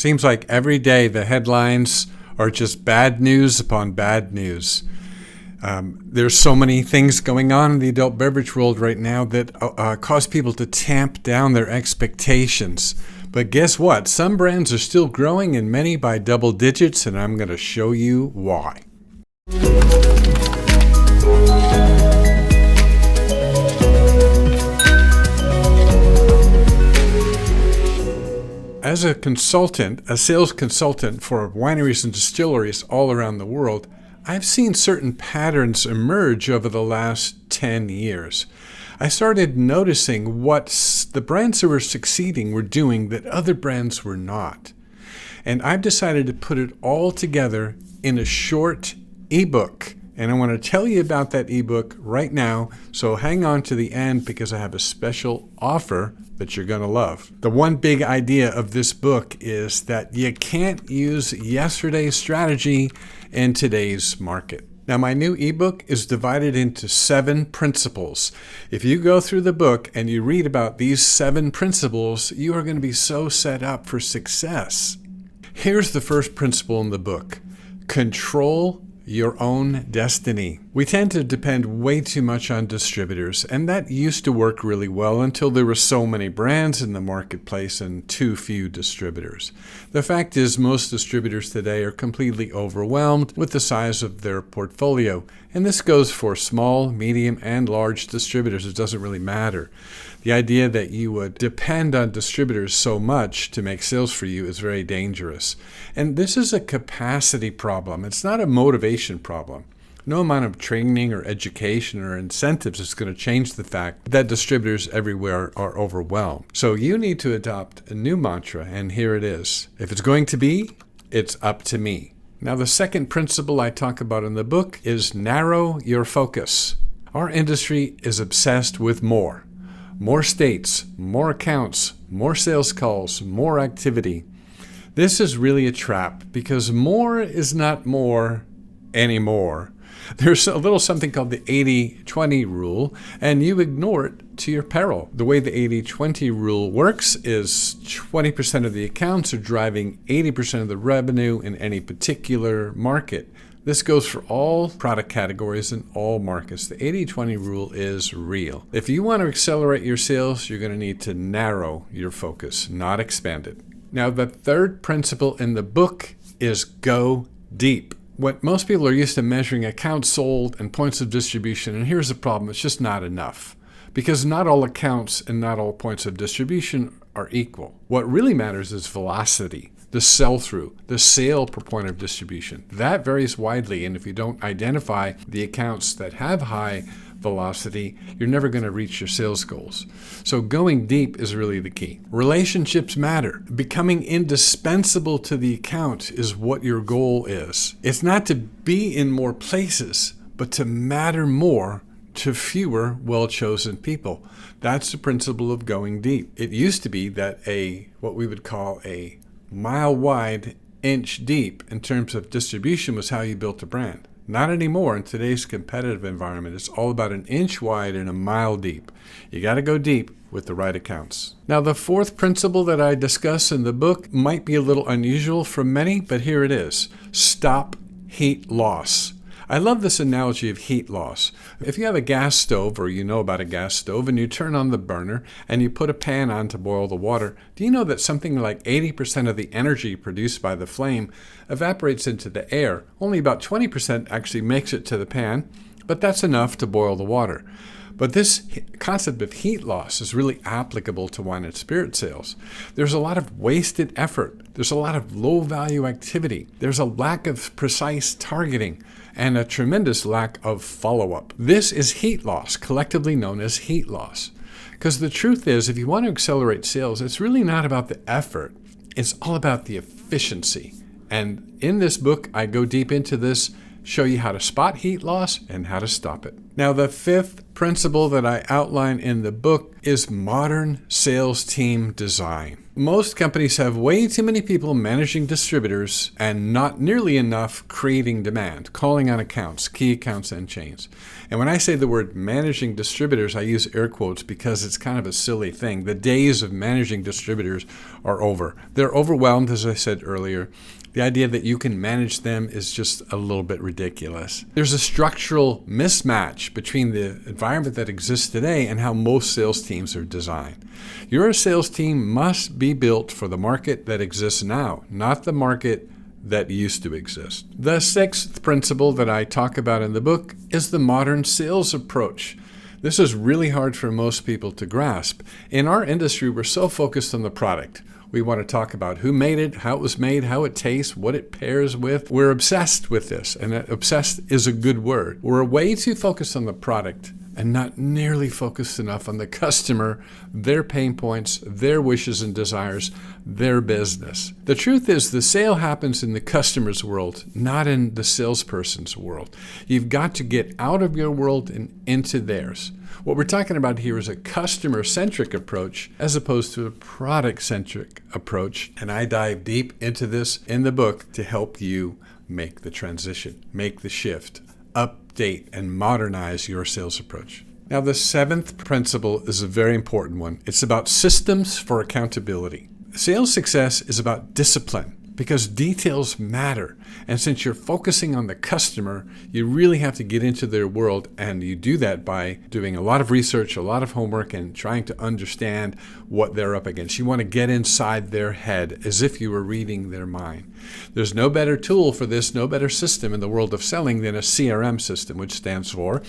Seems like every day the headlines are just bad news upon bad news. There's so many things going on in the adult beverage world right now that cause people to tamp down their expectations. But guess what? Some brands are still growing, and many by double digits, and I'm going to show you why. As a consultant, a sales consultant for wineries and distilleries all around the world, I've seen certain patterns emerge over the last 10 years. I started noticing what the brands that were succeeding were doing that other brands were not. And I've decided to put it all together in a short ebook. And I want to tell you about that ebook right now. So hang on to the end because I have a special offer that you're going to love. The one big idea of this book is that you can't use yesterday's strategy in today's market. Now, my new ebook is divided into 7 principles. If you go through the book and you read about these 7 principles, you are going to be so set up for success. Here's the first principle in the book. Control your own destiny. We tend to depend way too much on distributors, and that used to work really well until there were so many brands in the marketplace and too few distributors. The fact is, most distributors today are completely overwhelmed with the size of their portfolio, and this goes for small, medium, and large distributors. It doesn't really matter. The idea that you would depend on distributors so much to make sales for you is very dangerous. And this is a capacity problem. It's not a motivation problem. No amount of training or education or incentives is going to change the fact that distributors everywhere are overwhelmed. So you need to adopt a new mantra, and here it is. If it's going to be, it's up to me. Now, the second principle I talk about in the book is narrow your focus. Our industry is obsessed with more. More states, more accounts, more sales calls, more activity. This is really a trap because more is not more anymore. There's a little something called the 80-20 rule, and you ignore it to your peril. The way the 80-20 rule works is 20% of the accounts are driving 80% of the revenue in any particular market. This goes for all product categories in all markets. The 80-20 rule is real. If you want to accelerate your sales, you're going to need to narrow your focus, not expand it. Now, the third principle in the book is go deep. What most people are used to measuring accounts sold and points of distribution, and here's the problem, it's just not enough. Because not all accounts and not all points of distribution are equal. What really matters is velocity. The sell-through, the sale per point of distribution. That varies widely, and if you don't identify the accounts that have high velocity, you're never going to reach your sales goals. So going deep is really the key. Relationships matter. Becoming indispensable to the account is what your goal is. It's not to be in more places, but to matter more to fewer well-chosen people. That's the principle of going deep. It used to be that what we would call a mile wide, inch deep in terms of distribution was how you built a brand. Not anymore in today's competitive environment. It's all about an inch wide and a mile deep. You got to go deep with the right accounts. Now, the fourth principle that I discuss in the book might be a little unusual for many, but here it is. Stop heat loss. I love this analogy of heat loss. If you have a gas stove, or you know about a gas stove, and you turn on the burner and you put a pan on to boil the water, do you know that something like 80% of the energy produced by the flame evaporates into the air? Only about 20% actually makes it to the pan, but that's enough to boil the water. But this concept of heat loss is really applicable to wine and spirit sales. There's a lot of wasted effort. There's a lot of low-value activity. There's a lack of precise targeting and a tremendous lack of follow-up. This is heat loss, collectively known as heat loss. Because the truth is, if you want to accelerate sales, it's really not about the effort. It's all about the efficiency. And in this book, I go deep into this, show you how to spot heat loss and how to stop it. Now, the fifth principle that I outline in the book is modern sales team design. Most companies have way too many people managing distributors and not nearly enough creating demand, calling on accounts, key accounts, and chains. And when I say the word managing distributors, I use air quotes because it's kind of a silly thing. The days of managing distributors are over. They're overwhelmed, as I said earlier. The idea that you can manage them is just a little bit ridiculous. There's a structural mismatch between the environment that exists today and how most sales teams are designed. Your sales team must be built for the market that exists now, not the market that used to exist. The sixth principle that I talk about in the book is the modern sales approach. This is really hard for most people to grasp. In our industry, we're so focused on the product. We want to talk about who made it, how it was made, how it tastes, what it pairs with. We're obsessed with this, and obsessed is a good word. We're way too focused on the product and not nearly focused enough on the customer, their pain points, their wishes and desires, their business. The truth is the sale happens in the customer's world, not in the salesperson's world. You've got to get out of your world and into theirs. What we're talking about here is a customer-centric approach as opposed to a product-centric approach. And I dive deep into this in the book to help you make the transition, make the shift, update, and modernize your sales approach. Now, the seventh principle is a very important one. It's about systems for accountability. Sales success is about discipline, because details matter. And since you're focusing on the customer, you really have to get into their world, and you do that by doing a lot of research, a lot of homework, and trying to understand what they're up against. You want to get inside their head as if you were reading their mind. There's no better tool for this, no better system in the world of selling than a CRM system, which stands for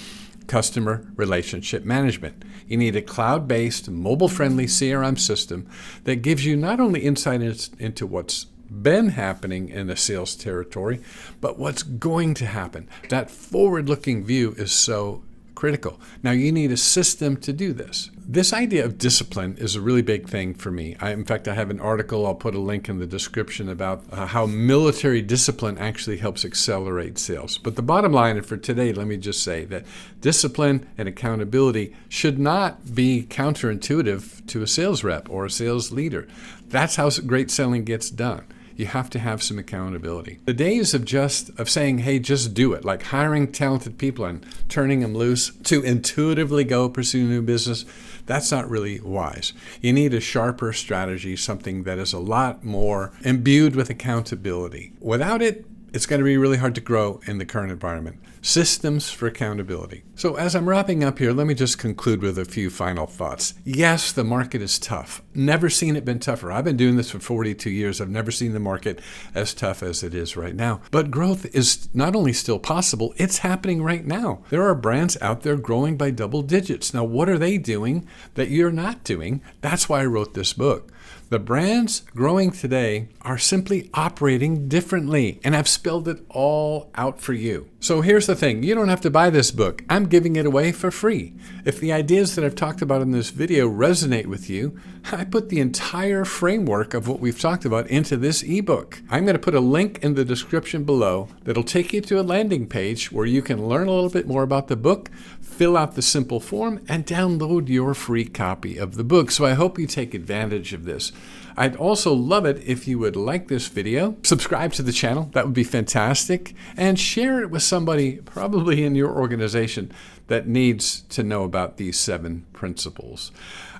Customer Relationship Management. You need a cloud-based, mobile-friendly CRM system that gives you not only insight into what's been happening in the sales territory, but what's going to happen. That forward-looking view is so critical. Now, you need a system to do this. This idea of discipline is a really big thing for me. In fact, I have an article, I'll put a link in the description, about how military discipline actually helps accelerate sales. But the bottom line, and for today, let me just say that discipline and accountability should not be counterintuitive to a sales rep or a sales leader. That's how great selling gets done. You have to have some accountability. The days of saying, hey, just do it, like hiring talented people and turning them loose to intuitively go pursue new business, that's not really wise. You need a sharper strategy, something that is a lot more imbued with accountability. Without it, it's going to be really hard to grow in the current environment. Systems for accountability. So as I'm wrapping up here, let me just conclude with a few final thoughts. Yes, the market is tough. Never seen it been tougher. I've been doing this for 42 years. I've never seen the market as tough as it is right now. But growth is not only still possible, it's happening right now. There are brands out there growing by double digits. Now, what are they doing that you're not doing? That's why I wrote this book. The brands growing today are simply operating differently, and I've spelled it all out for you. So here's the thing. You don't have to buy this book. I'm giving it away for free. If the ideas that I've talked about in this video resonate with you, I put the entire framework of what we've talked about into this ebook. I'm going to put a link in the description below that'll take you to a landing page where you can learn a little bit more about the book, fill out the simple form, and download your free copy of the book. So I hope you take advantage of this. I'd also love it if you would like this video, subscribe to the channel, that would be fantastic, and share it with somebody probably in your organization that needs to know about these 7 principles.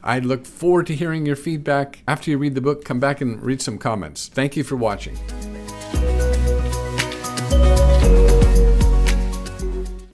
I look forward to hearing your feedback. After you read the book, come back and read some comments. Thank you for watching.